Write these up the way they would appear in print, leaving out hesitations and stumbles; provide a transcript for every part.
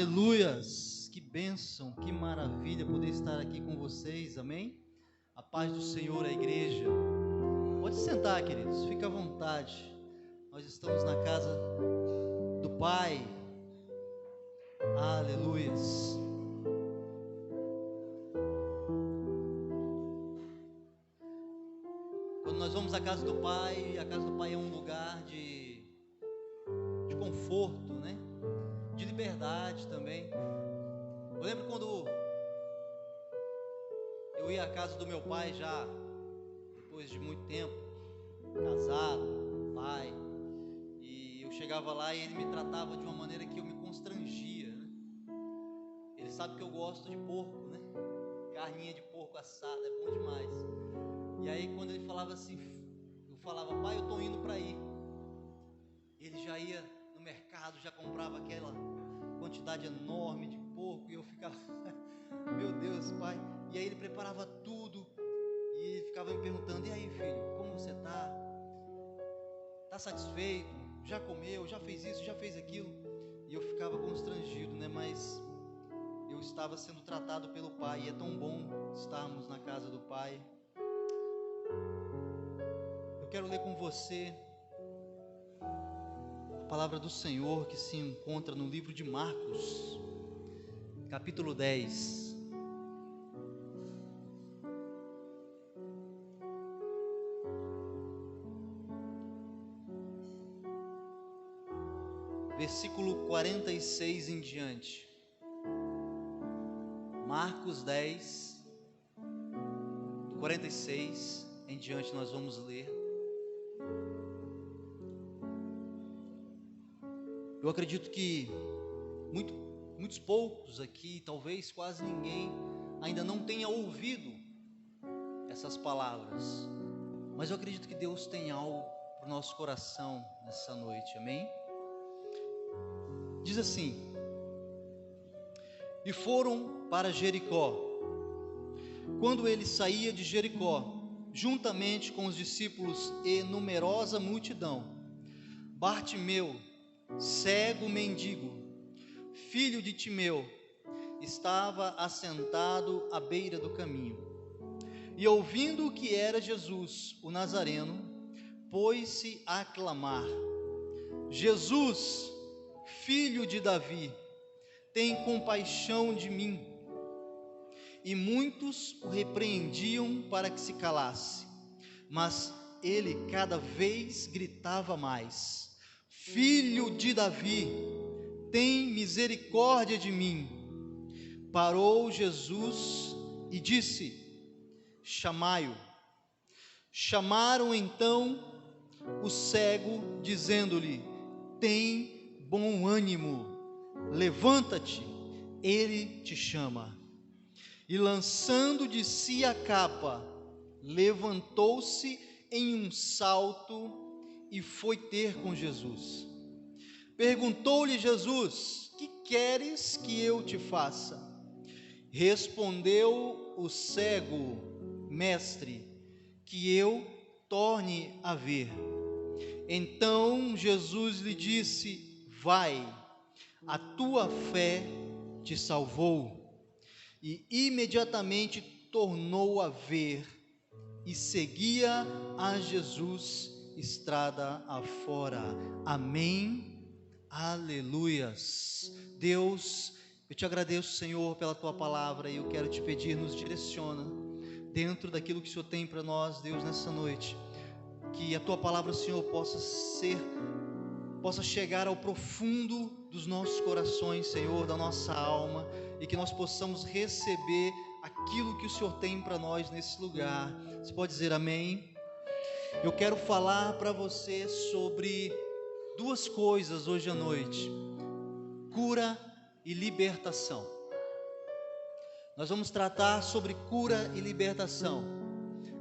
Aleluias, que bênção, que maravilha poder estar aqui com vocês, amém? A paz do Senhor, a igreja. Pode sentar, queridos, fica à vontade. Nós estamos na casa do Pai. Aleluias. Quando nós vamos à casa do Pai, a casa do Pai é um lugar de conforto, né? De liberdade também. Eu lembro quando eu ia à casa do meu pai já, depois de muito tempo, casado, pai, e eu chegava lá e ele me tratava de uma maneira que eu me constrangia, né? Ele sabe que eu gosto de porco, né? Carninha de porco assada, é bom demais. E aí quando ele falava assim, eu falava, pai, eu estou indo para aí. Ele já ia no mercado, já comprava aquela quantidade enorme de porco, e eu ficava, meu Deus, pai. E aí ele preparava tudo, e ele ficava me perguntando, e aí, filho, como você está? Está satisfeito? Já comeu? Já fez isso? Já fez aquilo? E eu ficava constrangido, né? Mas eu estava sendo tratado pelo Pai, e é tão bom estarmos na casa do Pai. Eu quero ler com você a palavra do Senhor que se encontra no livro de Marcos, capítulo 10. Versículo 46 em diante. Marcos 10, do 46 em diante nós vamos ler. Eu acredito que muitos poucos aqui, talvez quase ninguém, ainda não tenha ouvido essas palavras. Mas eu acredito que Deus tem algo para o nosso coração nessa noite, amém? Diz assim: e foram para Jericó. Quando ele saía de Jericó, juntamente com os discípulos e numerosa multidão, Bartimeu, cego mendigo, filho de Timeu, estava assentado à beira do caminho. E ouvindo que era Jesus, o Nazareno, pôs-se a clamar: Jesus, filho de Davi, tem compaixão de mim. E muitos o repreendiam para que se calasse, mas ele cada vez gritava mais: Filho de Davi, tem misericórdia de mim. Parou Jesus e disse: chamai-o. Chamaram então o cego, dizendo-lhe: tem bom ânimo, levanta-te, ele te chama. E lançando de si a capa, levantou-se em um salto e foi ter com Jesus. Perguntou-lhe Jesus: que queres que eu te faça? Respondeu o cego: mestre, que eu torne a ver. Então Jesus lhe disse: vai, a tua fé te salvou. E imediatamente tornou a ver e seguia a Jesus estrada afora. Amém, aleluias. Deus, eu te agradeço, Senhor, pela tua palavra, e eu quero te pedir, nos direciona dentro daquilo que o Senhor tem para nós, Deus, nessa noite. Que a tua palavra, Senhor, possa chegar ao profundo dos nossos corações, Senhor, da nossa alma, e que nós possamos receber aquilo que o Senhor tem para nós nesse lugar. Você pode dizer amém? Eu quero falar para você sobre duas coisas hoje à noite: cura e libertação. Nós vamos tratar sobre cura e libertação.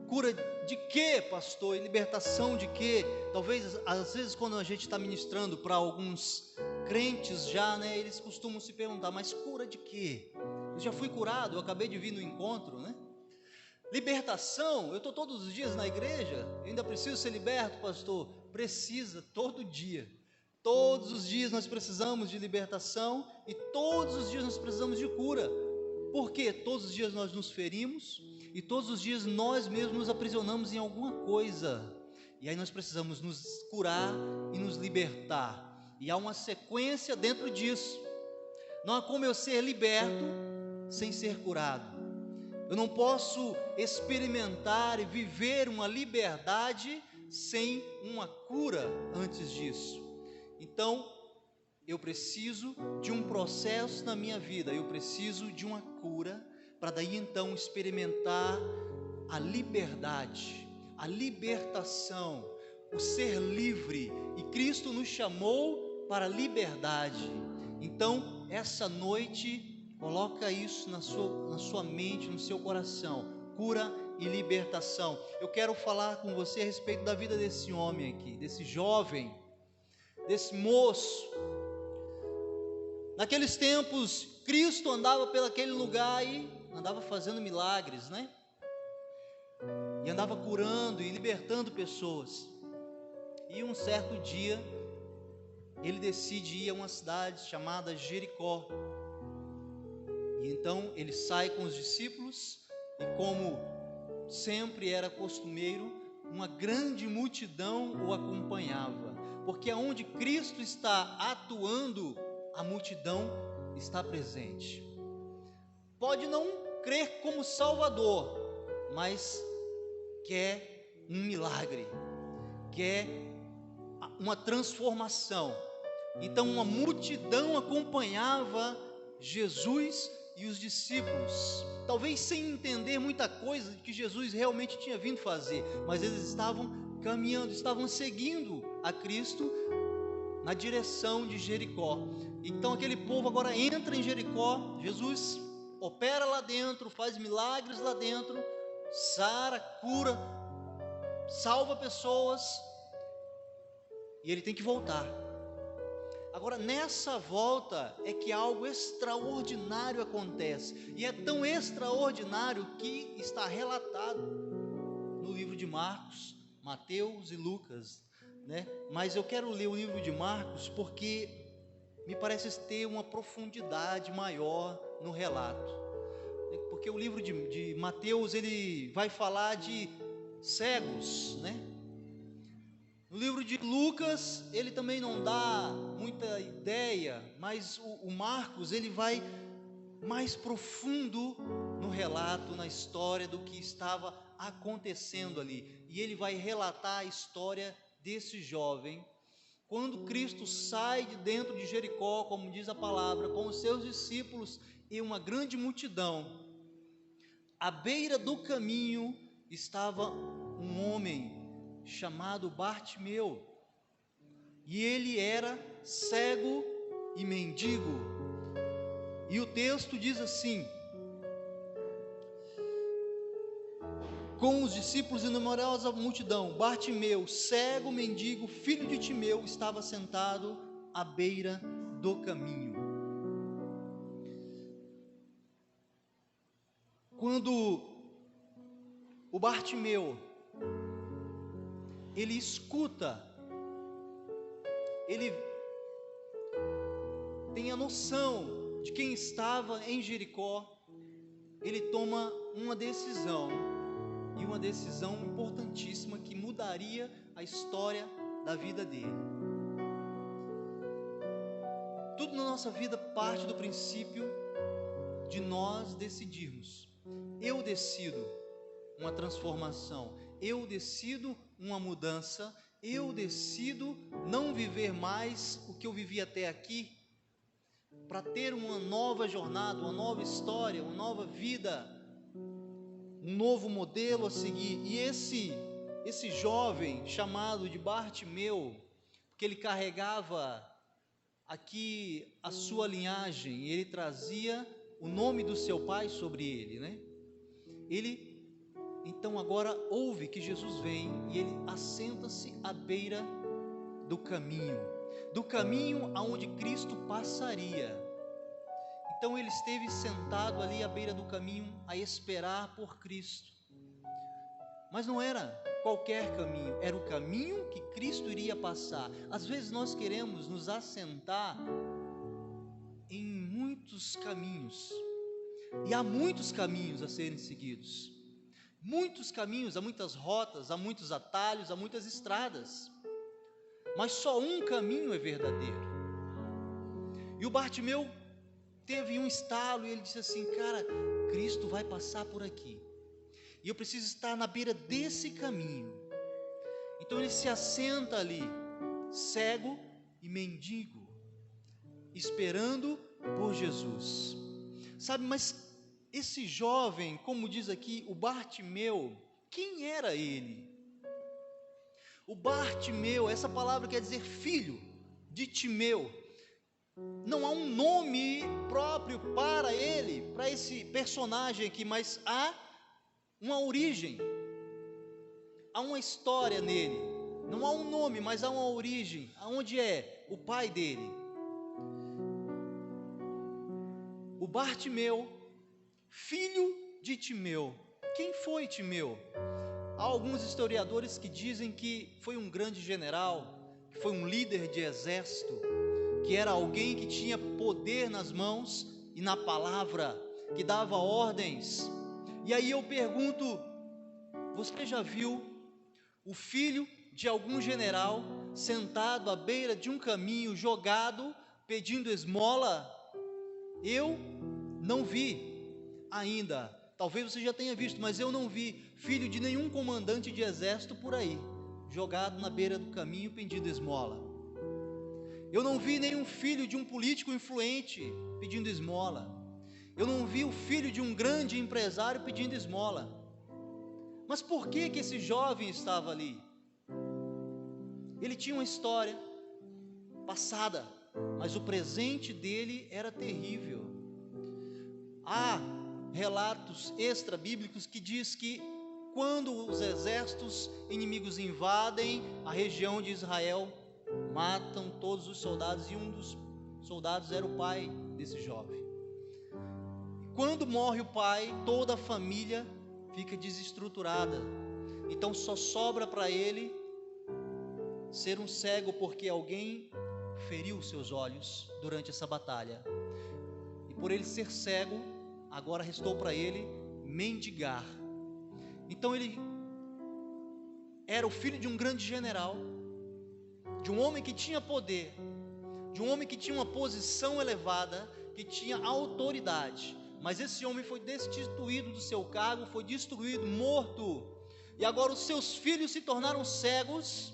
Cura de quê, pastor? E libertação de quê? Talvez, às vezes, quando a gente está ministrando para alguns crentes já, né, eles costumam se perguntar, mas cura de quê? Eu já fui curado, eu acabei de vir no encontro, né? Libertação, eu estou todos os dias na igreja, eu ainda preciso ser liberto, pastor? Precisa, todo dia. Todos os dias nós precisamos de libertação e todos os dias nós precisamos de cura. Porque todos os dias nós nos ferimos e todos os dias nós mesmos nos aprisionamos em alguma coisa. E aí nós precisamos nos curar e nos libertar. E há uma sequência dentro disso. Não há como eu ser liberto sem ser curado. Eu não posso experimentar e viver uma liberdade sem uma cura antes disso. Então, eu preciso de um processo na minha vida, eu preciso de uma cura, para daí então experimentar a liberdade, a libertação, o ser livre. E Cristo nos chamou para a liberdade. Então, essa noite, coloca isso na sua mente, no seu coração, cura e libertação. Eu quero falar com você a respeito da vida desse homem aqui, desse jovem, desse moço. Naqueles tempos, Cristo andava pelo aquele lugar e andava fazendo milagres, né? E andava curando e libertando pessoas. E um certo dia, ele decide ir a uma cidade chamada Jericó. E então ele sai com os discípulos e, como sempre era costumeiro, uma grande multidão o acompanhava. Porque aonde Cristo está atuando, a multidão está presente. Pode não crer como Salvador, mas quer um milagre, quer uma transformação. Então uma multidão acompanhava Jesus e os discípulos, talvez sem entender muita coisa que Jesus realmente tinha vindo fazer, mas eles estavam caminhando, estavam seguindo a Cristo na direção de Jericó. Então aquele povo agora entra em Jericó, Jesus opera lá dentro, faz milagres lá dentro, sara, cura, salva pessoas, e ele tem que voltar. Agora nessa volta é que algo extraordinário acontece, e é tão extraordinário que está relatado no livro de Marcos, Mateus e Lucas, né? Mas eu quero ler o livro de Marcos porque me parece ter uma profundidade maior no relato, porque o livro de Mateus, ele vai falar de cegos, né? No livro de Lucas, ele também não dá muita ideia, mas o Marcos, ele vai mais profundo no relato, na história do que estava acontecendo ali. E ele vai relatar a história desse jovem, quando Cristo sai de dentro de Jericó, como diz a palavra, com os seus discípulos e uma grande multidão. À beira do caminho estava um homem chamado Bartimeu, e ele era cego e mendigo. E o texto diz assim: com os discípulos e numerosa multidão, Bartimeu, cego, mendigo, filho de Timeu, estava sentado à beira do caminho. Quando o Bartimeu, ele escuta, ele tem a noção de quem estava em Jericó, ele toma uma decisão, e uma decisão importantíssima que mudaria a história da vida dele. Tudo na nossa vida parte do princípio de nós decidirmos. Eu decido uma transformação, eu decido uma mudança, eu decido não viver mais o que eu vivi até aqui, para ter uma nova jornada, uma nova história, uma nova vida, um novo modelo a seguir. E esse jovem chamado de Bartimeu, porque ele carregava aqui a sua linhagem, ele trazia o nome do seu pai sobre ele, né? Ele então agora ouve que Jesus vem e ele assenta-se à beira do caminho aonde Cristo passaria. Então ele esteve sentado ali à beira do caminho a esperar por Cristo. Mas não era qualquer caminho, era o caminho que Cristo iria passar. Às vezes nós queremos nos assentar em muitos caminhos, e há muitos caminhos a serem seguidos, muitos caminhos, há muitas rotas, há muitos atalhos, há muitas estradas, mas só um caminho é verdadeiro. E o Bartimeu teve um estalo e ele disse assim: cara, Cristo vai passar por aqui, e eu preciso estar na beira desse caminho. Então ele se assenta ali, cego e mendigo, esperando por Jesus. Sabe, mas esse jovem, como diz aqui, o Bartimeu, quem era ele? O Bartimeu, essa palavra quer dizer filho de Timeu. Não há um nome próprio para ele, para esse personagem aqui, mas há uma origem, há uma história nele. Não há um nome, mas há uma origem. Aonde é o pai dele? O Bartimeu, filho de Timeu. Quem foi Timeu? Há alguns historiadores que dizem que foi um grande general, que foi um líder de exército, que era alguém que tinha poder nas mãos e na palavra, que dava ordens. E aí eu pergunto, você já viu o filho de algum general sentado à beira de um caminho, jogado, pedindo esmola? Eu não vi ainda. Talvez você já tenha visto, mas eu não vi filho de nenhum comandante de exército por aí, jogado na beira do caminho pedindo esmola. Eu não vi nenhum filho de um político influente pedindo esmola. Eu não vi o filho de um grande empresário pedindo esmola. Mas por que que esse jovem estava ali? Ele tinha uma história passada, mas o presente dele era terrível. Há relatos extra-bíblicos que diz que quando os exércitos inimigos invadem a região de Israel, matam todos os soldados, e um dos soldados era o pai desse jovem. Quando morre o pai, toda a família fica desestruturada. Então só sobra para ele ser um cego, porque alguém feriu seus olhos durante essa batalha. E por ele ser cego, agora restou para ele mendigar. Então ele era o filho de um grande general, de um homem que tinha poder, de um homem que tinha uma posição elevada, que tinha autoridade. Mas esse homem foi destituído do seu cargo, foi destruído, morto. E agora os seus filhos se tornaram cegos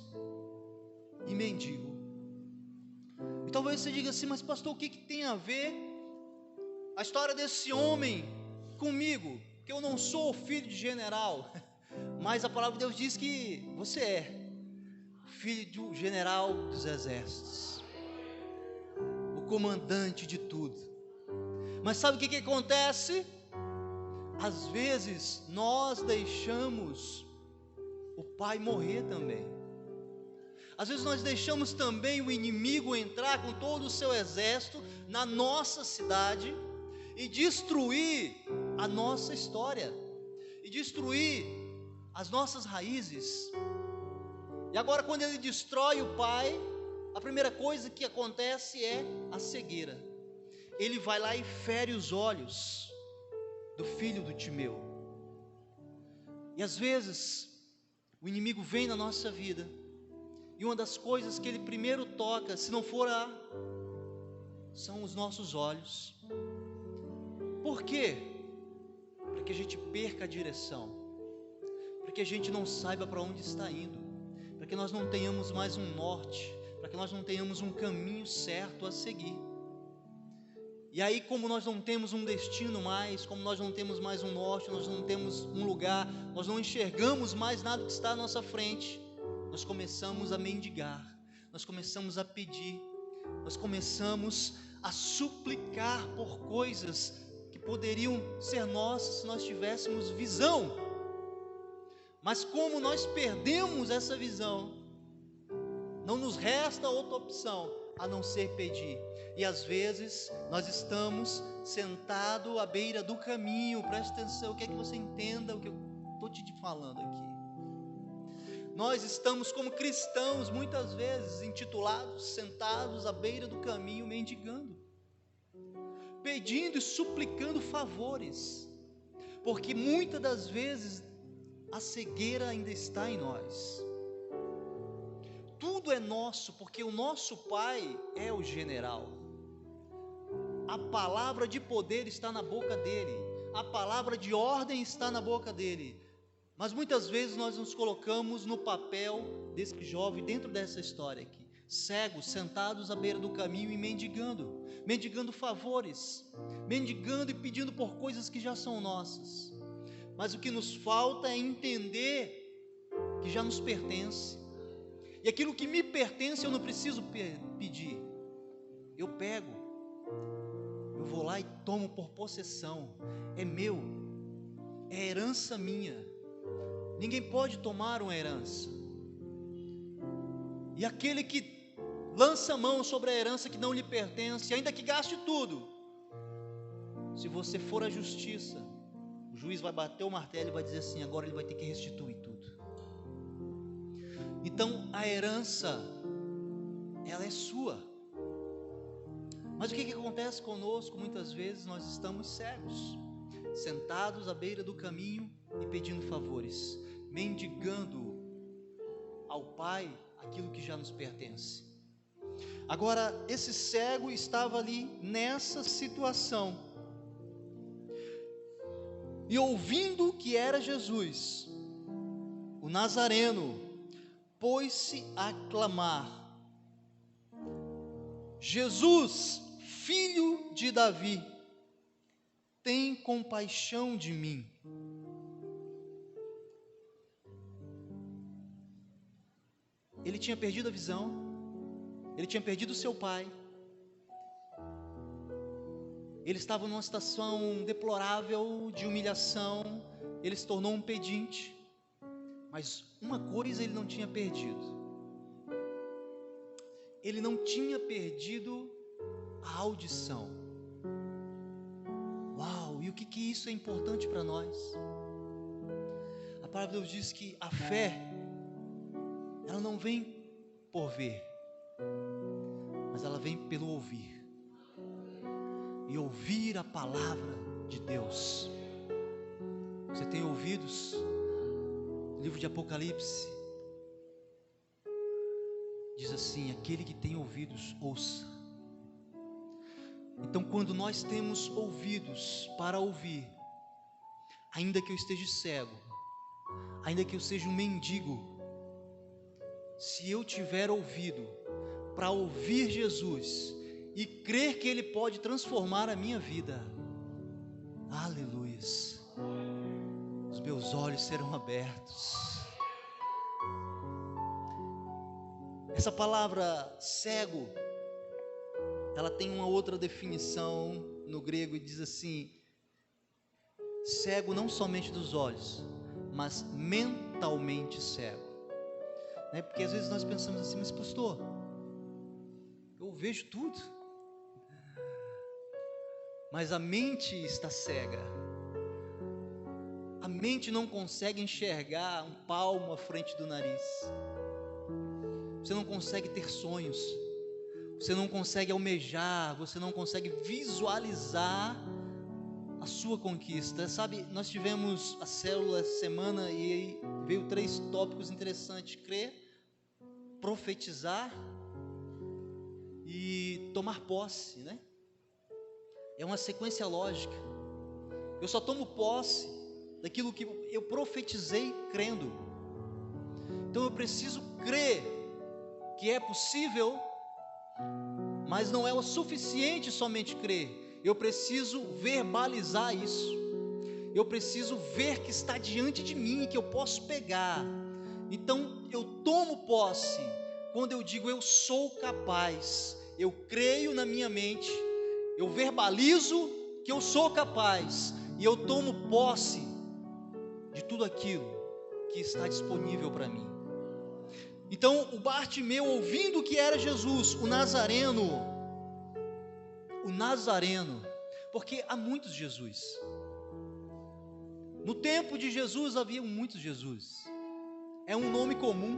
e mendigo. E talvez você diga assim: mas pastor, o que tem a ver a história desse homem comigo? Que eu não sou filho de general. Mas a palavra de Deus diz que você é filho do general dos exércitos, o comandante de tudo. Mas sabe o que acontece? Às vezes nós deixamos o pai morrer também. Às vezes nós deixamos também o inimigo entrar com todo o seu exército na nossa cidade e destruir a nossa história, e destruir as nossas raízes. E agora, quando ele destrói o pai, a primeira coisa que acontece é a cegueira. Ele vai lá e fere os olhos do filho do Timeu. E às vezes o inimigo vem na nossa vida, e uma das coisas que ele primeiro toca, se não for são os nossos olhos. Por quê? Para que a gente perca a direção, para que a gente não saiba para onde está indo, para que nós não tenhamos mais um norte, para que nós não tenhamos um caminho certo a seguir. E aí, como nós não temos um destino mais, como nós não temos mais um norte, nós não temos um lugar, nós não enxergamos mais nada que está à nossa frente, nós começamos a mendigar, nós começamos a pedir, nós começamos a suplicar por coisas que poderiam ser nossas se nós tivéssemos visão. Mas como nós perdemos essa visão, não nos resta outra opção a não ser pedir. E às vezes nós estamos sentados à beira do caminho. Presta atenção, eu quero que você entenda o que eu estou te falando aqui. nós estamos como cristãos, muitas vezes intitulados, sentados à beira do caminho, mendigando, pedindo e suplicando favores, porque muitas das vezes a cegueira ainda está em nós. Tudo é nosso, porque o nosso Pai é o general. A palavra de poder está na boca dele, a palavra de ordem está na boca dele. Mas muitas vezes nós nos colocamos no papel desse jovem dentro dessa história aqui, cegos, sentados à beira do caminho e mendigando favores, mendigando e pedindo por coisas que já são nossas. Mas o que nos falta é entender que já nos pertence, e aquilo que me pertence eu não preciso pedir, eu pego, eu vou lá e tomo por possessão, é meu, é herança minha. Ninguém pode tomar uma herança. E aquele que lança a mão sobre a herança que não lhe pertence, ainda que gaste tudo, se você for à justiça, o juiz vai bater o martelo e vai dizer assim: agora ele vai ter que restituir tudo. Então a herança, ela é sua. Mas o que acontece conosco? Muitas vezes nós estamos cegos, sentados à beira do caminho e pedindo favores, mendigando ao Pai aquilo que já nos pertence. Agora, esse cego estava ali nessa situação, e ouvindo que era Jesus, o Nazareno, pôs-se a clamar: Jesus, filho de Davi, tem compaixão de mim. Ele tinha perdido a visão, ele tinha perdido o seu pai, ele estava numa situação deplorável de humilhação, ele se tornou um pedinte, mas uma coisa ele não tinha perdido, ele não tinha perdido a audição. Uau, e o que isso é importante para nós? A palavra de Deus diz que a fé, ela não vem por ver, mas ela vem pelo ouvir, e ouvir a palavra de Deus. Você tem ouvidos? O livro de Apocalipse diz assim: aquele que tem ouvidos, ouça. Então, quando nós temos ouvidos para ouvir, ainda que eu esteja cego, ainda que eu seja um mendigo, se eu tiver ouvido para ouvir Jesus e crer que Ele pode transformar a minha vida, aleluias, os meus olhos serão abertos. Essa palavra cego, ela tem uma outra definição no grego e diz assim: cego não somente dos olhos, mas mentalmente cego. Porque às vezes nós pensamos assim: mas pastor, eu vejo tudo, mas a mente está cega, a mente não consegue enxergar um palmo à frente do nariz, você não consegue ter sonhos, você não consegue almejar, você não consegue visualizar a sua conquista. Sabe, nós tivemos a célula essa semana e veio 3 tópicos interessantes: crer, profetizar e tomar posse, né? É uma sequência lógica. Eu só tomo posse daquilo que eu profetizei crendo. Então eu preciso crer que é possível, mas não é o suficiente somente crer. Eu preciso verbalizar isso. Eu preciso ver que está diante de mim, que eu posso pegar. Então eu tomo posse quando eu digo eu sou capaz. Eu creio na minha mente, eu verbalizo que eu sou capaz, e eu tomo posse de tudo aquilo que está disponível para mim. Então o Bartimeu, ouvindo que era Jesus, o Nazareno, porque há muitos Jesus. No tempo de Jesus havia muitos Jesus. é um nome comum,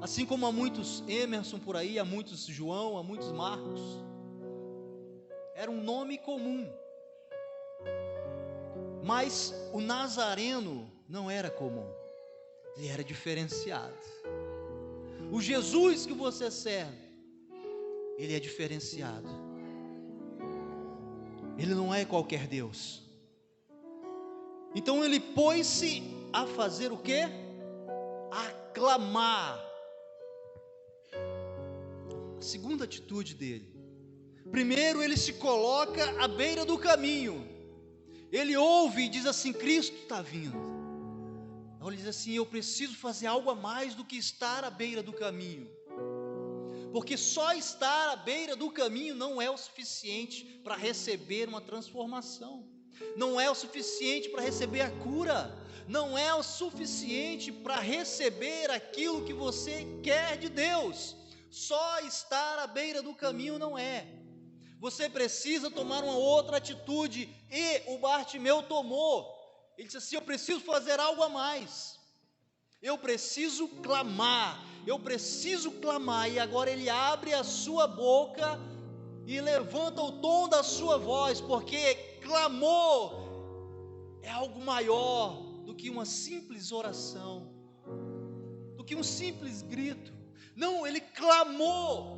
assim como há muitos Emerson por aí, há muitos João, há muitos Marcos. Era um nome comum. Mas o Nazareno não era comum, ele era diferenciado. O Jesus que você serve, ele é diferenciado. Ele não é qualquer Deus. Então ele pôs-se a fazer o quê? A clamar. A segunda atitude dele. Primeiro, ele se coloca à beira do caminho. Ele ouve e diz assim: Cristo está vindo. Então ele diz assim: eu preciso fazer algo a mais do que estar à beira do caminho. Porque só estar à beira do caminho não é o suficiente para receber uma transformação. Não é o suficiente para receber a cura. Não é o suficiente para receber aquilo que você quer de Deus. Só estar à beira do caminho não é. Você precisa tomar uma outra atitude, e o Bartimeu tomou. Ele disse assim: eu preciso fazer algo a mais, eu preciso clamar, e agora ele abre a sua boca e levanta o tom da sua voz, porque clamor é algo maior do que uma simples oração, do que um simples grito. Não, ele clamou.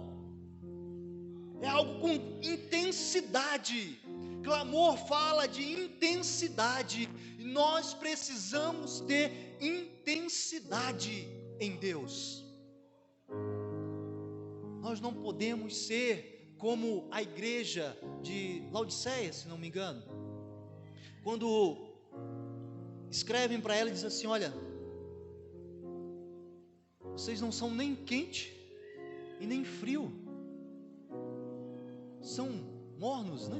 É algo com intensidade. Clamor fala de intensidade. E nós precisamos ter intensidade em Deus. Nós não podemos ser como a igreja de Laodiceia, se não me engano. Quando escrevem para ela e dizem assim: olha, vocês não são nem quente e nem frio. São mornos, né?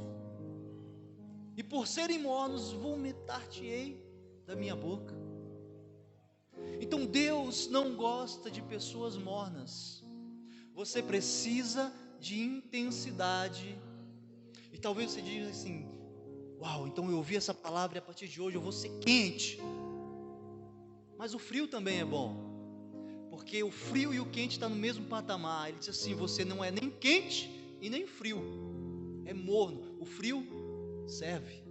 E por serem mornos, vomitar-te-ei da minha boca. Então Deus não gosta de pessoas mornas. Você precisa de intensidade. E talvez você diga assim: uau, então eu ouvi essa palavra e a partir de hoje eu vou ser quente. Mas o frio também é bom, porque o frio e o quente estão no mesmo patamar. Ele diz assim: você não é nem quente e nem frio, é morno. O frio serve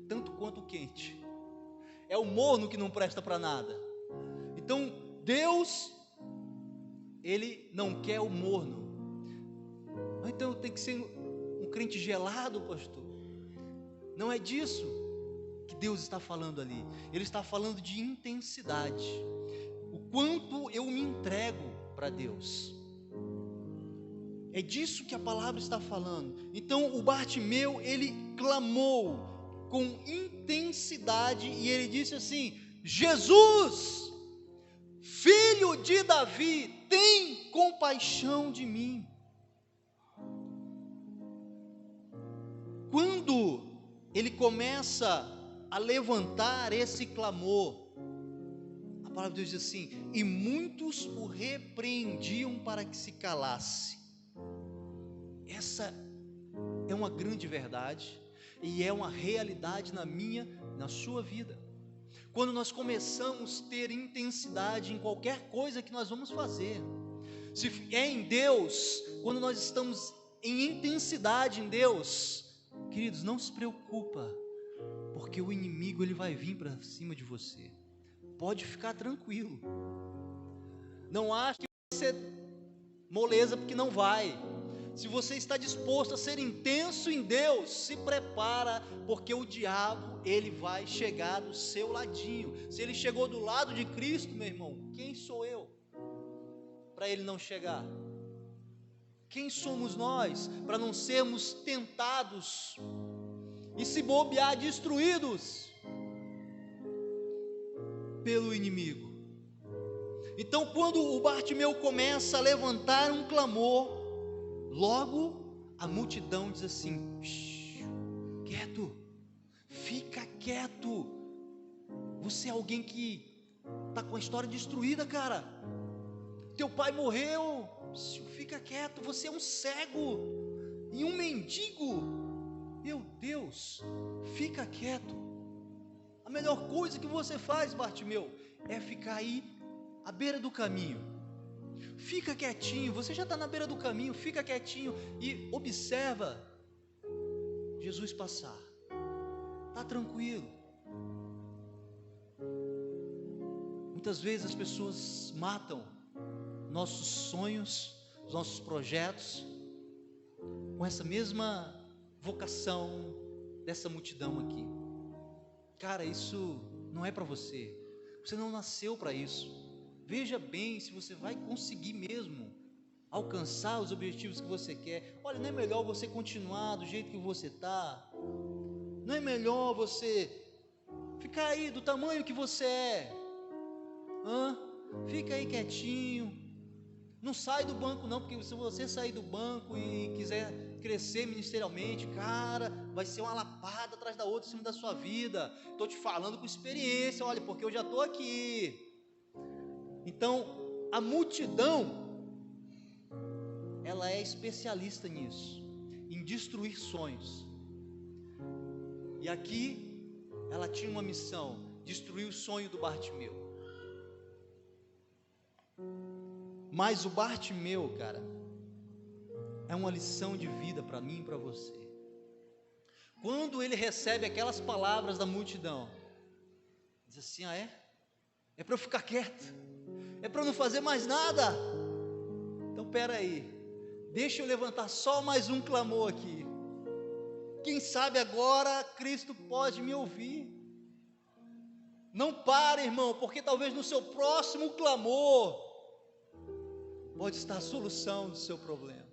tanto quanto o quente. É o morno que não presta para nada. Então Deus, Ele não quer o morno. Então tem que ser um crente gelado, pastor. Não é disso que Deus está falando ali. Ele está falando de intensidade. O quanto eu me entrego para Deus. É disso que a palavra está falando. Então o Bartimeu, ele clamou com intensidade e ele disse assim: Jesus, filho de Davi, tem compaixão de mim. Quando ele começa a levantar esse clamor, a palavra de Deus diz assim: e muitos o repreendiam para que se calasse. Essa é uma grande verdade e é uma realidade na minha, na sua vida. Quando nós começamos a ter intensidade em qualquer coisa que nós vamos fazer, se é em Deus, quando nós estamos em intensidade em Deus, queridos, não se preocupa, porque o inimigo ele vai vir para cima de você. Pode ficar tranquilo. Não ache que vai ser moleza, porque não vai. Se você está disposto a ser intenso em Deus, se prepara, porque o diabo, ele vai chegar do seu ladinho. Se ele chegou do lado de Cristo, meu irmão, quem sou eu para ele não chegar? Quem somos nós para não sermos tentados e, se bobear, destruídos pelo inimigo? Então, quando o Bartimeu começa a levantar um clamor, logo a multidão diz assim: quieto, fica quieto. Você é alguém que está com a história destruída, cara. Teu pai morreu, fica quieto. Você é um cego e um mendigo. Meu Deus, fica quieto. A melhor coisa que você faz, Bartimeu, é ficar aí à beira do caminho. Fica quietinho, você já está na beira do caminho, fica quietinho e observa Jesus passar. Está tranquilo. Muitas vezes as pessoas matam nossos sonhos, os nossos projetos, com essa mesma vocação dessa multidão aqui. Cara, isso não é para você. Você não nasceu para isso. Veja bem se você vai conseguir mesmo alcançar os objetivos que você quer. Olha, não é melhor você continuar do jeito que você está? Não é melhor você ficar aí do tamanho que você é? Fica aí quietinho. Não sai do banco não, porque se você sair do banco e quiser crescer ministerialmente, cara, vai ser uma lapada atrás da outra em cima da sua vida. Estou te falando com experiência, olha, porque eu já estou aqui. Então, a multidão, ela é especialista nisso, em destruir sonhos. E aqui, ela tinha uma missão, destruir o sonho do Bartimeu. Mas o Bartimeu, cara, é uma lição de vida para mim e para você. Quando ele recebe aquelas palavras da multidão, diz assim: ah, é para eu ficar quieto, é para eu não fazer mais nada. Então pera aí, deixa eu levantar só mais um clamor aqui. Quem sabe agora Cristo pode me ouvir. Não pare, irmão, porque talvez no seu próximo clamor pode estar a solução do seu problema.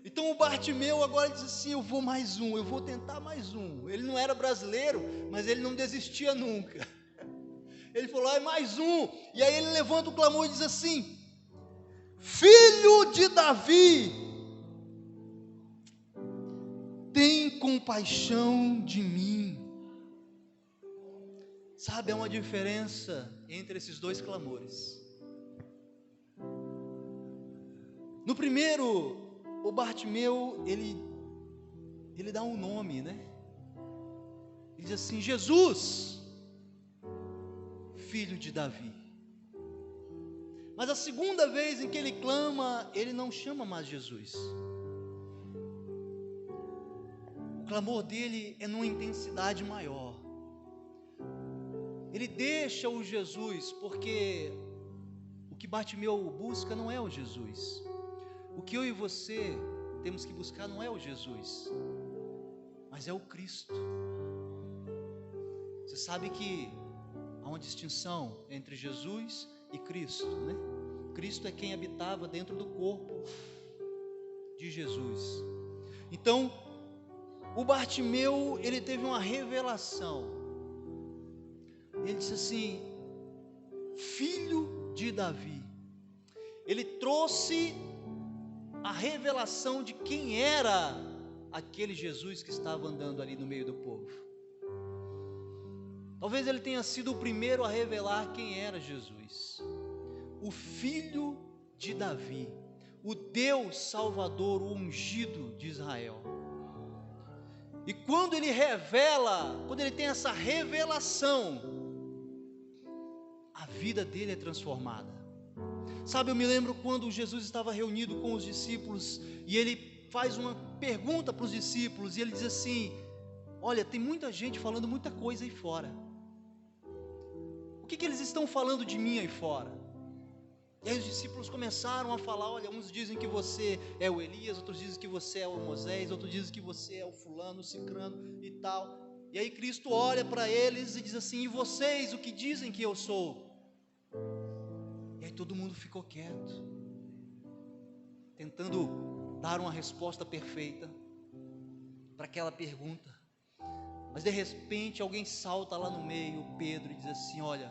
Então o Bartimeu agora diz assim: eu vou mais um, eu vou tentar mais um. Ele não era brasileiro, mas ele não desistia nunca. Ele falou: é mais um. E aí ele levanta o clamor e diz assim: Filho de Davi, tem compaixão de mim. Sabe, há uma diferença entre esses dois clamores. No primeiro, o Bartimeu, ele dá um nome, né? Ele diz assim: Jesus, filho de Davi. Mas a segunda vez em que ele clama, ele não chama mais Jesus. O clamor dele é numa intensidade maior. Ele deixa o Jesus, porque o que Bartimeu busca não é o Jesus. O que eu e você temos que buscar não é o Jesus, mas é o Cristo. Você sabe que há uma distinção entre Jesus e Cristo, né? Cristo é quem habitava dentro do corpo de Jesus. Então, o Bartimeu, ele teve uma revelação. Ele disse assim: filho de Davi. Ele trouxe a revelação de quem era aquele Jesus que estava andando ali no meio do povo. Talvez ele tenha sido o primeiro a revelar quem era Jesus, o filho de Davi, o Deus Salvador, o ungido de Israel. E quando ele revela, quando ele tem essa revelação, a vida dele é transformada. Sabe, eu me lembro quando Jesus estava reunido com os discípulos e ele faz uma pergunta para os discípulos e ele diz assim: olha, tem muita gente falando muita coisa aí fora. O que eles estão falando de mim aí fora? E aí os discípulos começaram a falar: olha, uns dizem que você é o Elias, outros dizem que você é o Moisés, outros dizem que você é o fulano, o cicrano e tal. E aí Cristo olha para eles e diz assim: e vocês, o que dizem que eu sou? E aí todo mundo ficou quieto, tentando dar uma resposta perfeita para aquela pergunta. Mas de repente alguém salta lá no meio, Pedro, e diz assim: olha,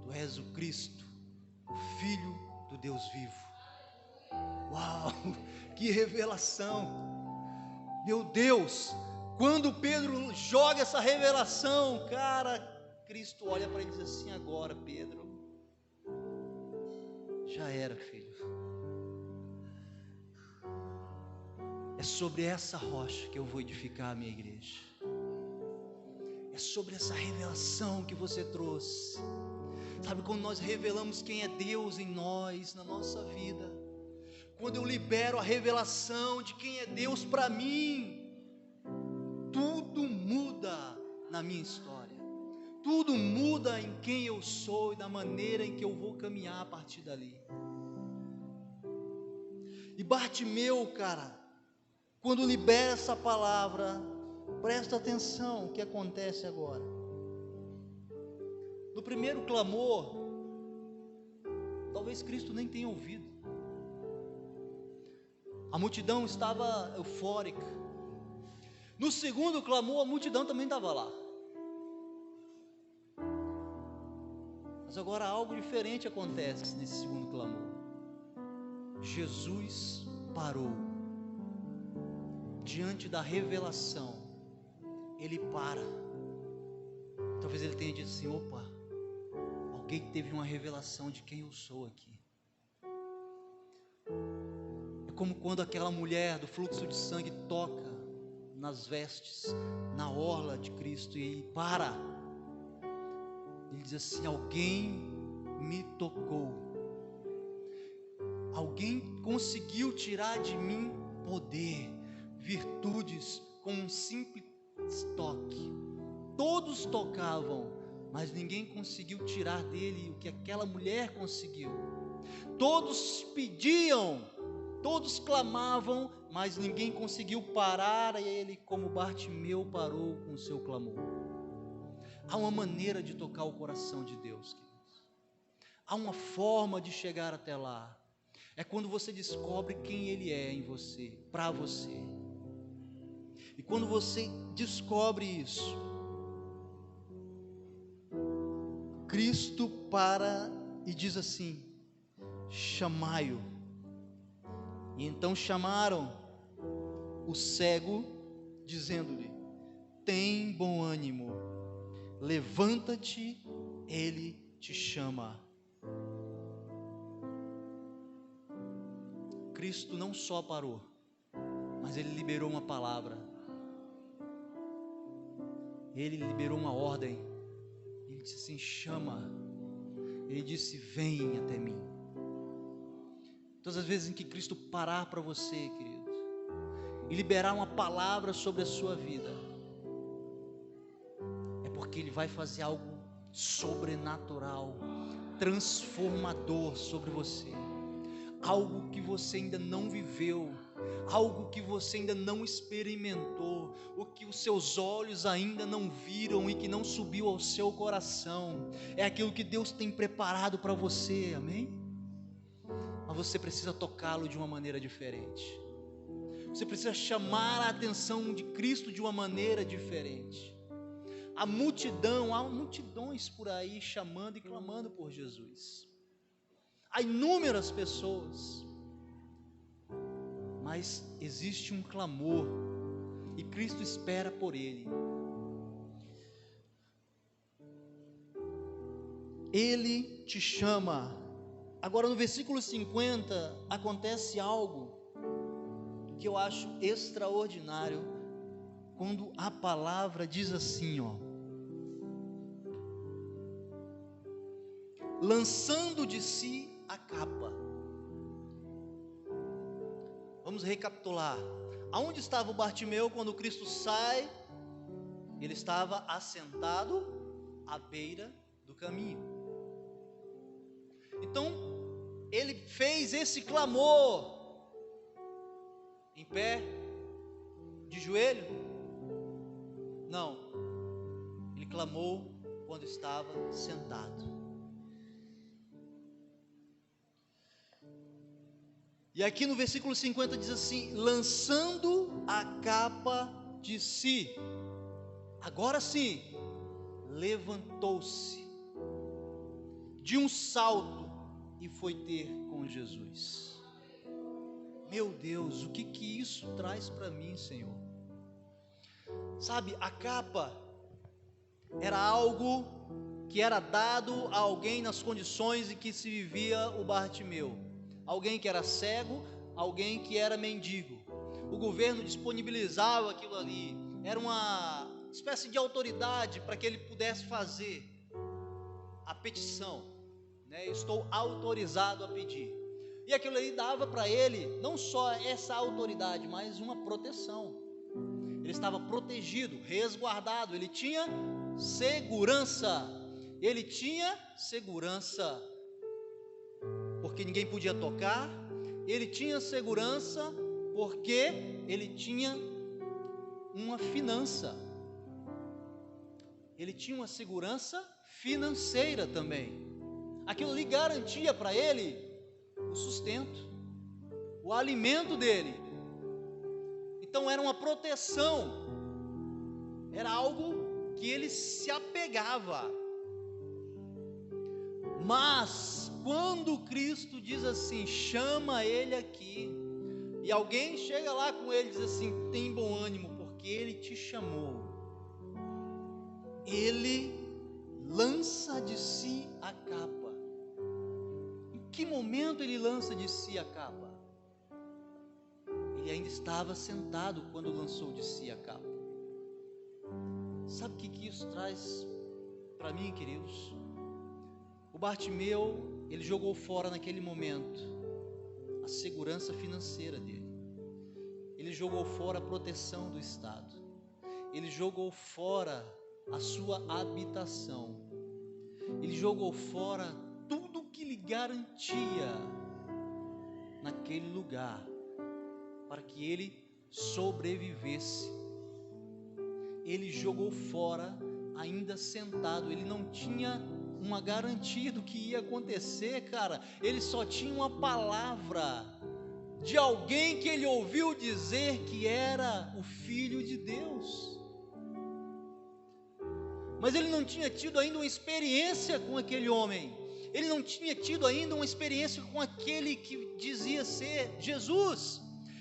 tu és o Cristo, o Filho do Deus vivo. Uau, que revelação! Meu Deus, quando Pedro joga essa revelação, cara, Cristo olha para ele e diz assim: agora, Pedro, já era, filho. É sobre essa rocha que eu vou edificar a minha igreja. É sobre essa revelação que você trouxe. Sabe, quando nós revelamos quem é Deus em nós, na nossa vida, quando eu libero a revelação de quem é Deus para mim, tudo muda na minha história, tudo muda em quem eu sou e da maneira em que eu vou caminhar a partir dali. E Bartimeu, cara, quando libera essa palavra, presta atenção o que acontece agora. No primeiro clamor, talvez Cristo nem tenha ouvido. A multidão estava eufórica. No segundo clamor, a multidão também estava lá. Mas agora algo diferente acontece nesse segundo clamor. Jesus parou. Diante da revelação, ele para. Talvez ele tenha dito assim: opa, alguém teve uma revelação de quem eu sou aqui. É como quando aquela mulher do fluxo de sangue toca nas vestes, na orla de Cristo, e ele para. Ele diz assim: alguém me tocou, alguém conseguiu tirar de mim poder, virtudes, com um simples toque. Todos tocavam, mas ninguém conseguiu tirar dele o que aquela mulher conseguiu. Todos pediam, todos clamavam, mas ninguém conseguiu parar ele como Bartimeu parou com o seu clamor. Há uma maneira de tocar o coração de Deus, queridos. Há uma forma de chegar até lá. É quando você descobre quem Ele é em você, para você. E quando você descobre isso, Cristo para e diz assim: chamai-o. E então chamaram o cego, dizendo-lhe: tem bom ânimo, levanta-te, ele te chama. Cristo não só parou, mas ele liberou uma palavra, ele liberou uma ordem. Ele disse assim: chama. Ele disse: vem até mim. Todas as vezes em que Cristo parar para você, querido, e liberar uma palavra sobre a sua vida, é porque Ele vai fazer algo sobrenatural, transformador sobre você. Algo que você ainda não viveu, algo que você ainda não experimentou, o que os seus olhos ainda não viram e que não subiu ao seu coração, é aquilo que Deus tem preparado para você, amém? Mas você precisa tocá-lo de uma maneira diferente, você precisa chamar a atenção de Cristo de uma maneira diferente. Há multidões por aí chamando e clamando por Jesus. Há inúmeras pessoas, mas existe um clamor e Cristo espera por ele. Ele te chama. Agora no versículo 50 acontece algo que eu acho extraordinário, quando a palavra diz assim, lançando de si a capa. Vamos recapitular. Aonde estava o Bartimeu quando Cristo sai? Ele estava assentado à beira do caminho. Então, ele fez esse clamor em pé, de joelho? Não. Ele clamou quando estava sentado. E aqui no versículo 50 diz assim: lançando a capa de si. Agora sim, levantou-se de um salto e foi ter com Jesus. Meu Deus, o que isso traz para mim, Senhor? Sabe, a capa era algo que era dado a alguém nas condições em que se vivia o Bartimeu. Alguém que era cego, alguém que era mendigo. O governo disponibilizava aquilo ali, era uma espécie de autoridade para que ele pudesse fazer. a petição, né? Estou autorizado a pedir. E aquilo ali dava para ele não só essa autoridade, mas uma proteção. Ele estava protegido, resguardado, ele tinha segurança. Ele tinha segurança, porque ninguém podia tocar. Ele tinha segurança, porque ele tinha uma finança. Ele tinha uma segurança financeira também. Aquilo ali garantia para ele o sustento, o alimento dele. Então era uma proteção, era algo que ele se apegava. Mas quando Cristo diz assim, chama ele aqui, e alguém chega lá com ele e diz assim, tem bom ânimo, porque ele te chamou, ele lança de si a capa. Em que momento ele lança de si a capa? Ele ainda estava sentado quando lançou de si a capa. Sabe o que isso traz para mim, queridos? O Bartimeu, ele jogou fora naquele momento a segurança financeira dele. Ele jogou fora a proteção do Estado. Ele jogou fora a sua habitação. Ele jogou fora tudo que lhe garantia naquele lugar, para que ele sobrevivesse. Ele jogou fora, ainda sentado. Ele não tinha uma garantia do que ia acontecer, cara. Ele só tinha uma palavra de alguém que ele ouviu dizer que era o Filho de Deus. Mas ele não tinha tido ainda uma experiência com aquele homem. Ele não tinha tido ainda uma experiência com aquele que dizia ser Jesus.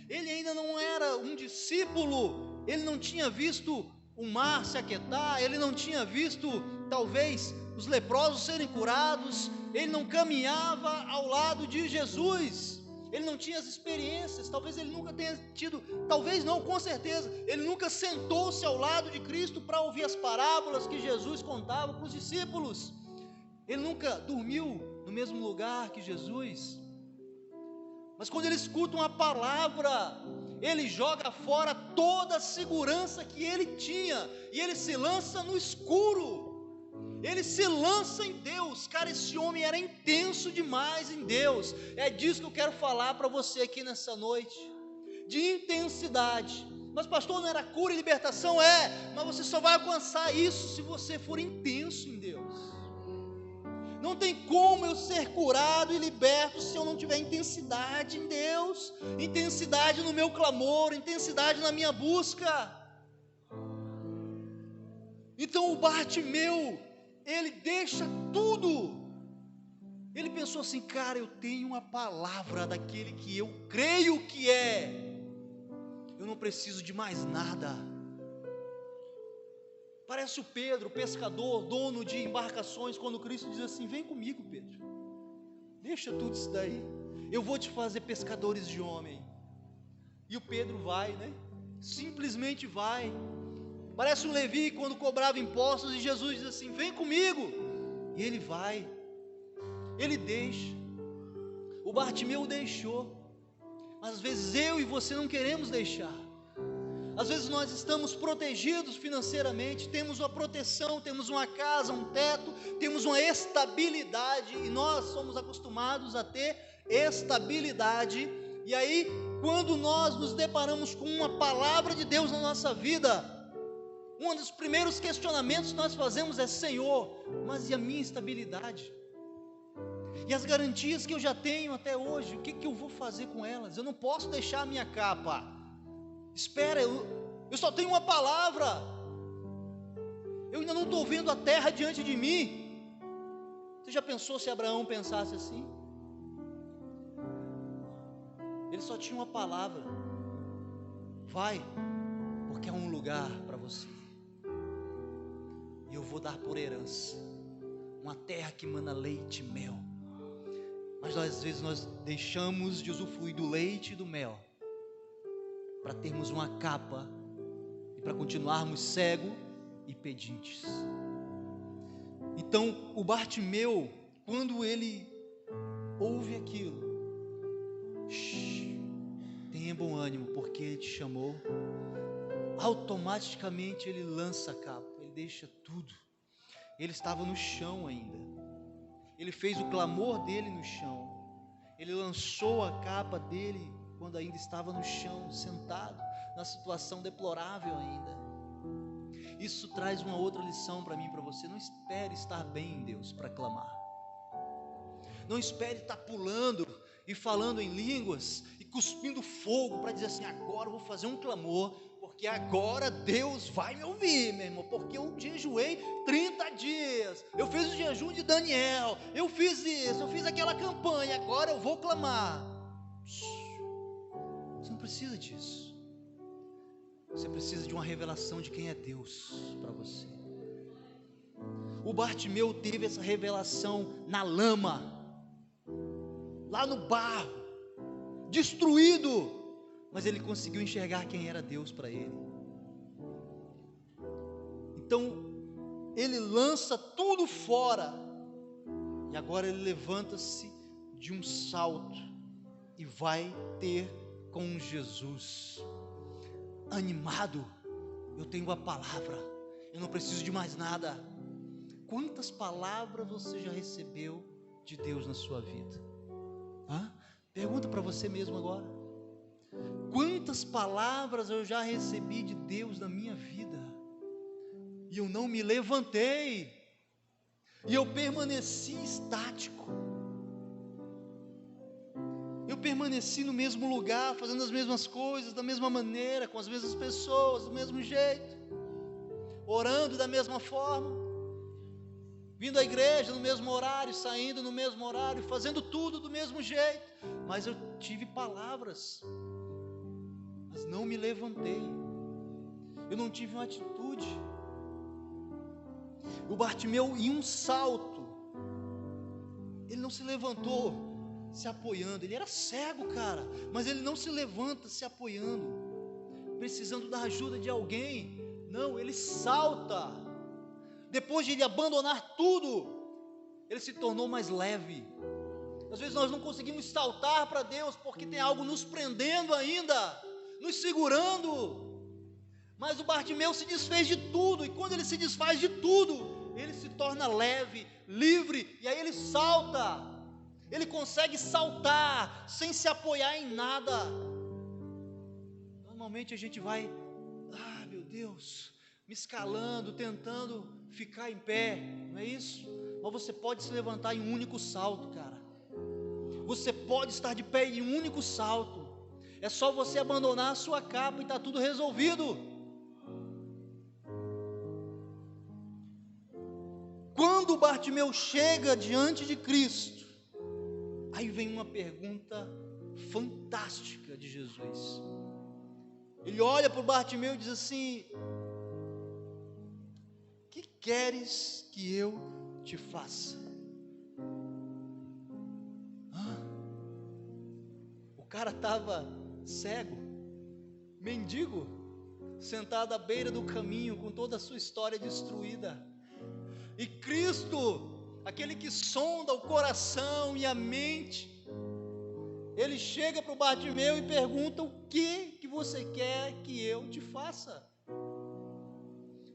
Ele ainda não era um discípulo. Ele não tinha visto o mar se aquietar. Ele não tinha visto, talvez, os leprosos serem curados. Ele não caminhava ao lado de Jesus. Ele não tinha as experiências. Talvez ele nunca tenha tido, talvez não, com certeza, ele nunca sentou-se ao lado de Cristo para ouvir as parábolas que Jesus contava para os discípulos. Ele nunca dormiu no mesmo lugar que Jesus. Mas quando ele escuta uma palavra, ele joga fora toda a segurança que ele tinha, e ele se lança no escuro. Ele se lança em Deus. Cara, esse homem era intenso demais em Deus. É disso que eu quero falar para você aqui nessa noite, de intensidade. Mas pastor, não era cura e libertação? Mas você só vai alcançar isso se você for intenso em Deus. Não tem como eu ser curado e liberto se eu não tiver intensidade em Deus, intensidade no meu clamor, intensidade na minha busca. Então o Bartimeu, ele deixa tudo. Ele pensou assim, cara, eu tenho uma palavra daquele que eu creio que é. Eu não preciso de mais nada. Parece o Pedro, pescador, dono de embarcações, quando Cristo diz assim, vem comigo, Pedro. Deixa tudo isso daí. Eu vou te fazer pescadores de homem. E o Pedro vai, né? Simplesmente vai. Parece um Levi quando cobrava impostos e Jesus diz assim, vem comigo. E ele vai. Ele deixa. O Bartimeu deixou. Mas às vezes eu e você não queremos deixar. Às vezes nós estamos protegidos financeiramente, temos uma proteção, temos uma casa, um teto, temos uma estabilidade, e nós somos acostumados a ter estabilidade. E aí, quando nós nos deparamos com uma palavra de Deus na nossa vida, um dos primeiros questionamentos que nós fazemos é, Senhor, mas e a minha estabilidade? E as garantias que eu já tenho até hoje, o que eu vou fazer com elas? Eu não posso deixar a minha capa. Espera, eu só tenho uma palavra. Eu ainda não estou vendo a terra diante de mim. Você já pensou se Abraão pensasse assim? Ele só tinha uma palavra. Vai, porque é um lugar para você. E eu vou dar por herança uma terra que mana leite e mel. Mas às vezes nós deixamos de usufruir do leite e do mel para termos uma capa e para continuarmos cegos e pedintes. Então o Bartimeu, quando ele ouve aquilo, tenha bom ânimo, porque ele te chamou. Automaticamente ele lança a capa, ele deixa tudo. Ele estava no chão ainda, ele fez o clamor dele no chão, ele lançou a capa dele quando ainda estava no chão, sentado, na situação deplorável ainda. Isso traz uma outra lição para mim e para você. Não espere estar bem em Deus para clamar. Não espere estar pulando e falando em línguas e cuspindo fogo para dizer assim: agora eu vou fazer um clamor, porque agora Deus vai me ouvir, meu irmão, porque eu jejuei 30 dias, eu fiz o jejum de Daniel, eu fiz isso, eu fiz aquela campanha, agora eu vou clamar. Você não precisa disso. Você precisa de uma revelação de quem é Deus para você. O Bartimeu teve essa revelação na lama, lá no barro, destruído, mas ele conseguiu enxergar quem era Deus para ele. Então ele lança tudo fora, e agora ele levanta-se de um salto e vai ter com Jesus. Animado, eu tenho a palavra, eu não preciso de mais nada. Quantas palavras você já recebeu de Deus na sua vida? Pergunta para você mesmo agora. Quantas palavras eu já recebi de Deus na minha vida, e eu não me levantei, e eu permaneci estático, eu permaneci no mesmo lugar, fazendo as mesmas coisas, da mesma maneira, com as mesmas pessoas, do mesmo jeito, orando da mesma forma, vindo à igreja no mesmo horário, saindo no mesmo horário, fazendo tudo do mesmo jeito, mas eu tive palavras, mas não me levantei, eu não tive uma atitude. O Bartimeu, em um salto, ele não se levantou se apoiando, ele era cego, cara, mas ele não se levanta se apoiando, precisando da ajuda de alguém. Não, ele salta. Depois de ele abandonar tudo, ele se tornou mais leve. Às vezes nós não conseguimos saltar para Deus porque tem algo nos prendendo ainda, nos segurando. Mas o Bartimeu se desfez de tudo, e quando ele se desfaz de tudo, ele se torna leve, livre, e aí ele salta. Ele consegue saltar sem se apoiar em nada. Normalmente a gente vai, meu Deus, me escalando, tentando ficar em pé, não é isso? Mas você pode se levantar em um único salto, cara. Você pode estar de pé em um único salto. É só você abandonar a sua capa e está tudo resolvido. Quando Bartimeu chega diante de Cristo, aí vem uma pergunta fantástica de Jesus. Ele olha para o Bartimeu e diz assim: que queres que eu te faça? O cara estava cego, mendigo, sentado à beira do caminho com toda a sua história destruída, e Cristo, aquele que sonda o coração e a mente, ele chega para o Bartimeu e pergunta: o que você quer que eu te faça?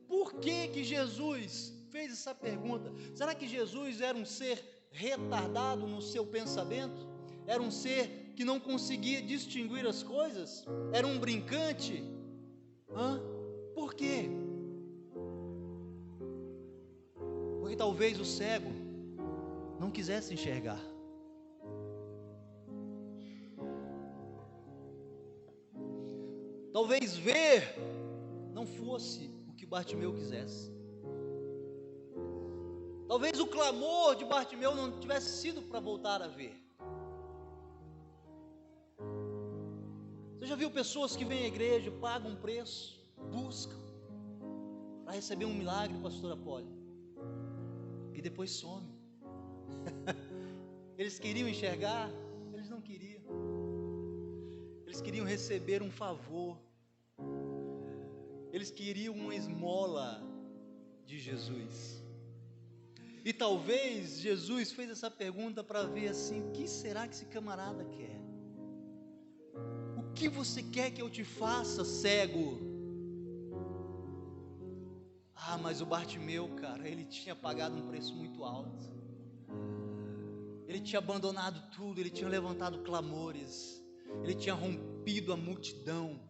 Por que Jesus fez essa pergunta? Será que Jesus era um ser retardado no seu pensamento? Era um ser que não conseguia distinguir as coisas? Era um brincante? Por quê? Porque talvez o cego não quisesse enxergar. Talvez ver não fosse o que Bartimeu quisesse. Talvez o clamor de Bartimeu não tivesse sido para voltar a ver. Você já viu pessoas que vêm à igreja, pagam um preço, buscam para receber um milagre, pastora Polly, e depois some? Eles queriam enxergar, eles não queriam. Eles queriam receber um favor. Eles queriam uma esmola de Jesus. E talvez Jesus fez essa pergunta para ver assim: o que será que esse camarada quer? O que você quer que eu te faça, cego? Ah, mas o Bartimeu, cara, ele tinha pagado um preço muito alto. Ele tinha abandonado tudo, ele tinha levantado clamores, ele tinha rompido a multidão,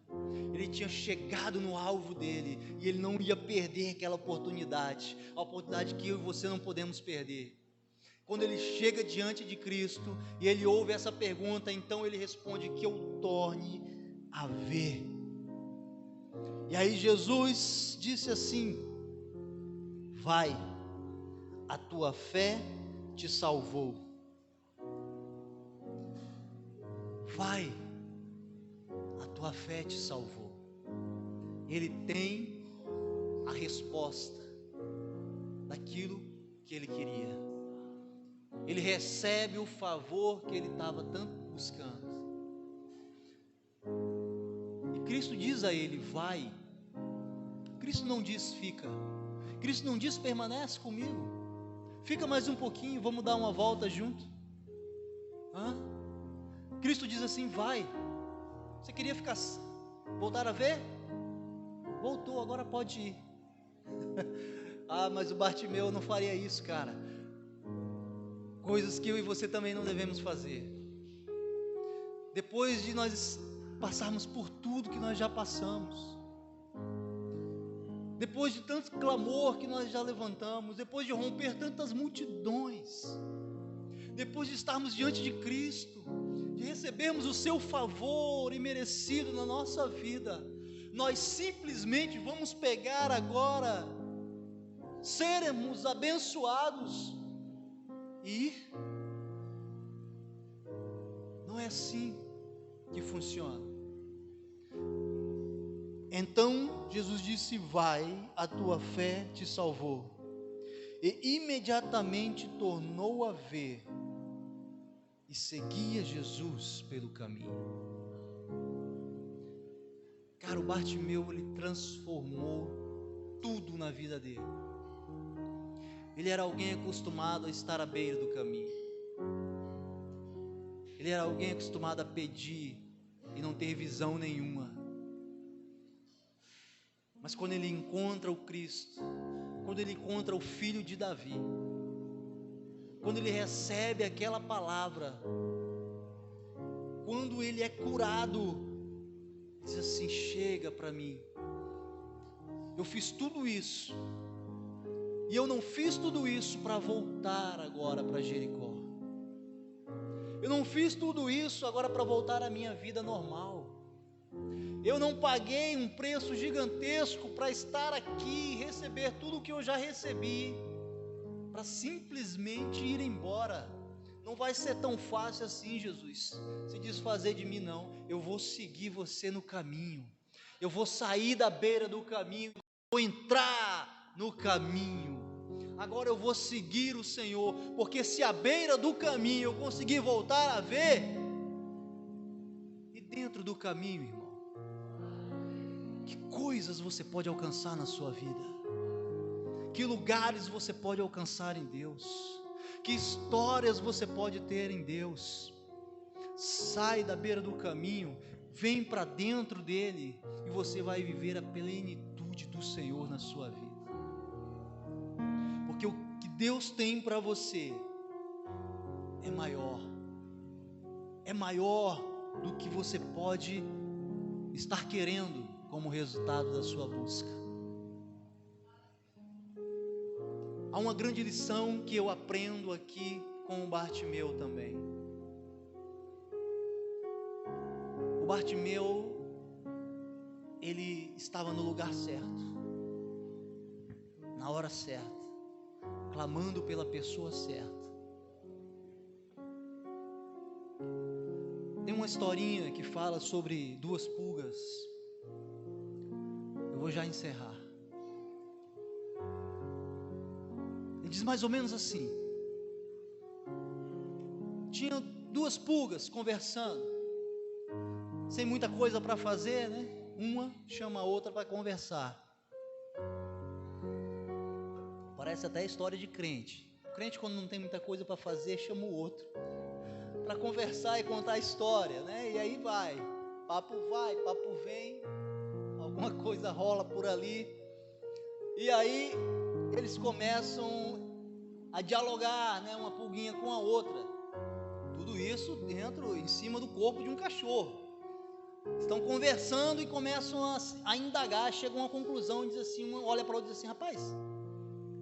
ele tinha chegado no alvo dele, e ele não ia perder aquela oportunidade, a oportunidade que eu e você não podemos perder. Quando ele chega diante de Cristo, e ele ouve essa pergunta, então ele responde: que eu torne a ver. E aí Jesus disse assim: vai, a tua fé te salvou. Vai, a tua fé te salvou. Ele tem a resposta daquilo que ele queria. Ele recebe o favor que ele estava tanto buscando. E Cristo diz a ele: vai. Cristo não diz fica. Cristo não diz permanece comigo. Fica mais um pouquinho, vamos dar uma volta junto. Cristo diz assim: vai. Você queria voltar a ver? Voltou, agora pode ir. Ah, mas o Bartimeu não faria isso, cara. Coisas que eu e você também não devemos fazer. Depois de nós passarmos por tudo que nós já passamos, depois de tanto clamor que nós já levantamos, depois de romper tantas multidões, depois de estarmos diante de Cristo, de recebermos o seu favor imerecido na nossa vida, nós simplesmente vamos pegar agora, seremos abençoados e ir? Não é assim que funciona. Então Jesus disse: vai, a tua fé te salvou. E imediatamente tornou a ver e seguia Jesus pelo caminho. Cara, o Bartimeu, ele transformou tudo na vida dele. Ele era alguém acostumado a estar à beira do caminho. Ele era alguém acostumado a pedir e não ter visão nenhuma. Mas quando ele encontra o Cristo, quando ele encontra o filho de Davi, quando ele recebe aquela palavra, quando ele é curado, diz assim: chega para mim, eu fiz tudo isso, e eu não fiz tudo isso para voltar agora para Jericó, eu não fiz tudo isso agora para voltar à minha vida normal, eu não paguei um preço gigantesco para estar aqui e receber tudo o que eu já recebi, para simplesmente ir embora. Não vai ser tão fácil assim, Jesus, se desfazer de mim, não. Eu vou seguir você no caminho, eu vou sair da beira do caminho, vou entrar no caminho. Agora eu vou seguir o Senhor, porque se à beira do caminho eu conseguir voltar a ver, e dentro do caminho, irmão, que coisas você pode alcançar na sua vida, que lugares você pode alcançar em Deus, que histórias você pode ter em Deus. Sai da beira do caminho, vem para dentro dele, e você vai viver a plenitude do Senhor na sua vida, porque o que Deus tem para você é maior do que você pode estar querendo como resultado da sua busca. Há uma grande lição que eu aprendo aqui com o Bartimeu também. O Bartimeu, ele estava no lugar certo, na hora certa, clamando pela pessoa certa. Tem uma historinha que fala sobre duas pulgas. Eu vou já encerrar. Ele diz mais ou menos assim: tinha duas pulgas conversando, sem muita coisa para fazer, né? Uma chama a outra para conversar. Parece até história de crente. crente, quando não tem muita coisa para fazer, chama o outro para conversar e contar a história, né? E aí vai, papo vem, alguma coisa rola por ali, e aí eles começam a dialogar, né? Uma pulguinha com a outra. Tudo isso dentro, em cima do corpo de um cachorro. Estão conversando e começam a indagar, chegam a uma conclusão e diz assim, uma olha para outra e diz assim: rapaz,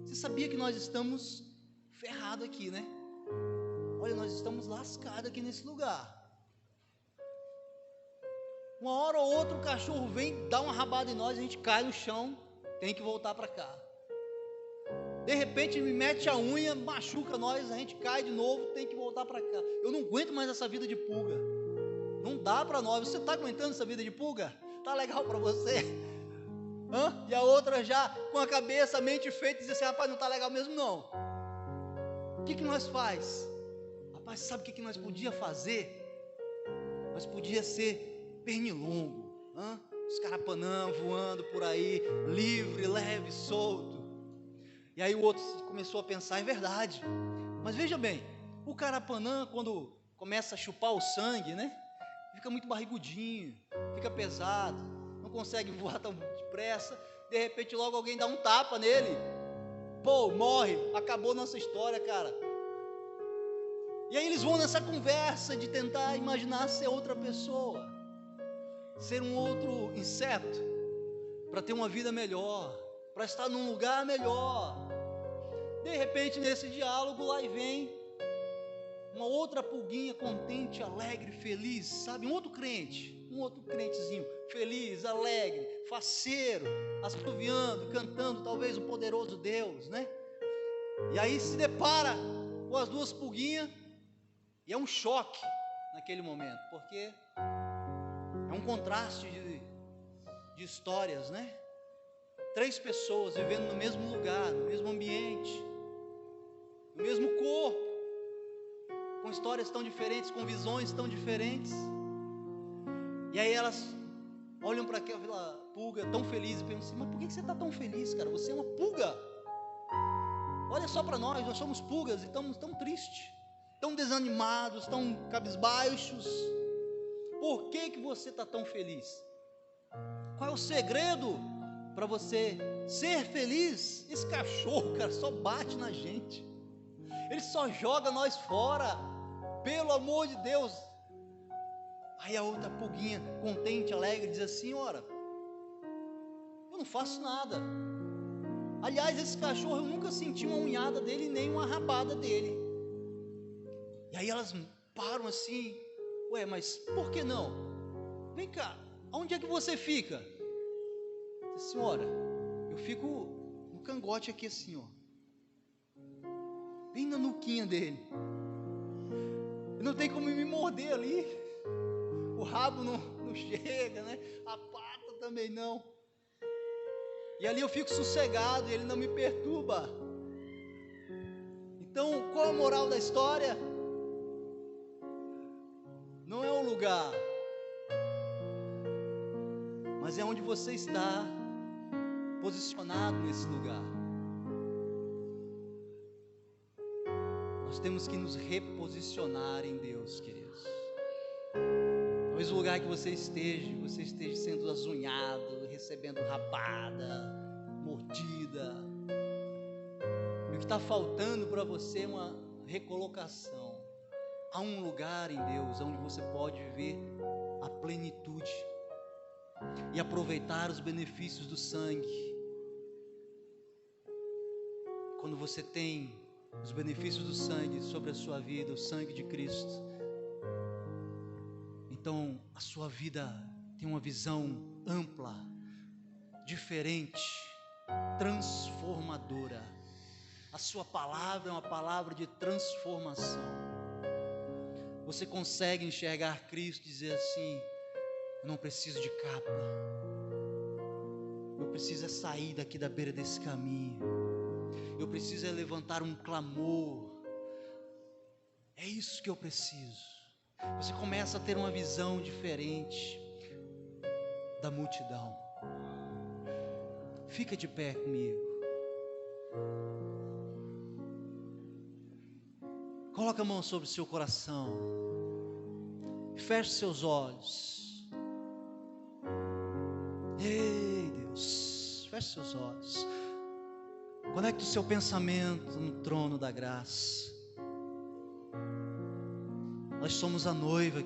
você sabia que nós estamos ferrados aqui, né? Olha, nós estamos lascados aqui nesse lugar. Uma hora ou outra o cachorro vem, dá uma rabada em nós, a gente cai no chão, tem que voltar para cá. De repente me mete a unha, machuca nós, a gente cai de novo, tem que voltar para cá. Eu não aguento mais essa vida de pulga. Não dá para nós. Você está aguentando essa vida de pulga? Tá legal para você? E a outra já com a cabeça, a mente feita, diz assim: rapaz, não está legal mesmo não. O que nós faz? Rapaz, sabe o que nós podia fazer? Nós podia ser pernilongo, os carapanã voando por aí, livre, leve, solto. E aí o outro começou a pensar: é verdade. Mas veja bem, o carapanã, quando começa a chupar o sangue, né? Fica muito barrigudinho, fica pesado, não consegue voar tão depressa. De repente logo alguém dá um tapa nele, morre, acabou nossa história, cara. E aí eles vão nessa conversa de tentar imaginar ser outra pessoa, ser um outro inseto, para ter uma vida melhor, para estar num lugar melhor. De repente nesse diálogo lá e vem uma outra pulguinha contente, alegre, feliz, sabe? Um outro crentezinho, feliz, alegre, faceiro, assoviando, cantando talvez o poderoso Deus, né? E aí se depara com as duas pulguinhas e é um choque naquele momento, porque é um contraste de histórias, né? 3 pessoas vivendo no mesmo lugar, no mesmo ambiente, no mesmo corpo, com histórias tão diferentes, com visões tão diferentes. E aí elas olham para aquela pulga tão feliz e pensam assim: mas por que você está tão feliz, cara? Você é uma pulga. Olha só para nós somos pulgas e estamos tão tristes, tão desanimados, tão cabisbaixos. Por que você está tão feliz? Qual é o segredo para você ser feliz? Esse cachorro, cara, só bate na gente, ele só joga nós fora, pelo amor de Deus. Aí a outra pulguinha, contente, alegre, diz assim: ora, eu não faço nada. Aliás, esse cachorro, eu nunca senti uma unhada dele, nem uma rabada dele. E aí elas param assim: ué, mas por que não? Vem cá, onde é que você fica? Senhora, eu fico no cangote aqui assim, ó, bem na nuquinha dele. Não tem como me morder ali. O rabo não chega, né? A pata também não. E ali eu fico sossegado e ele não me perturba. Então, qual a moral da história? Não é o lugar, mas é onde você está posicionado nesse lugar. Nós temos que nos reposicionar em Deus, queridos. Talvez o lugar que você esteja sendo azunhado, recebendo rabada, mordida. E o que está faltando para você é uma recolocação. Há um lugar em Deus onde você pode viver a plenitude e aproveitar os benefícios do sangue. Quando você tem os benefícios do sangue sobre a sua vida, o sangue de Cristo, então a sua vida tem uma visão ampla, diferente, transformadora. A sua palavra é uma palavra de transformação. Você consegue enxergar Cristo e dizer assim: eu não preciso de capa, eu preciso sair daqui da beira desse caminho, eu preciso levantar um clamor, é isso que eu preciso. Você começa a ter uma visão diferente da multidão. Fica de pé comigo. Coloca a mão sobre o seu coração. Feche seus olhos. Ei, Deus, feche seus olhos. Conecte o seu pensamento no trono da graça. Nós somos a noiva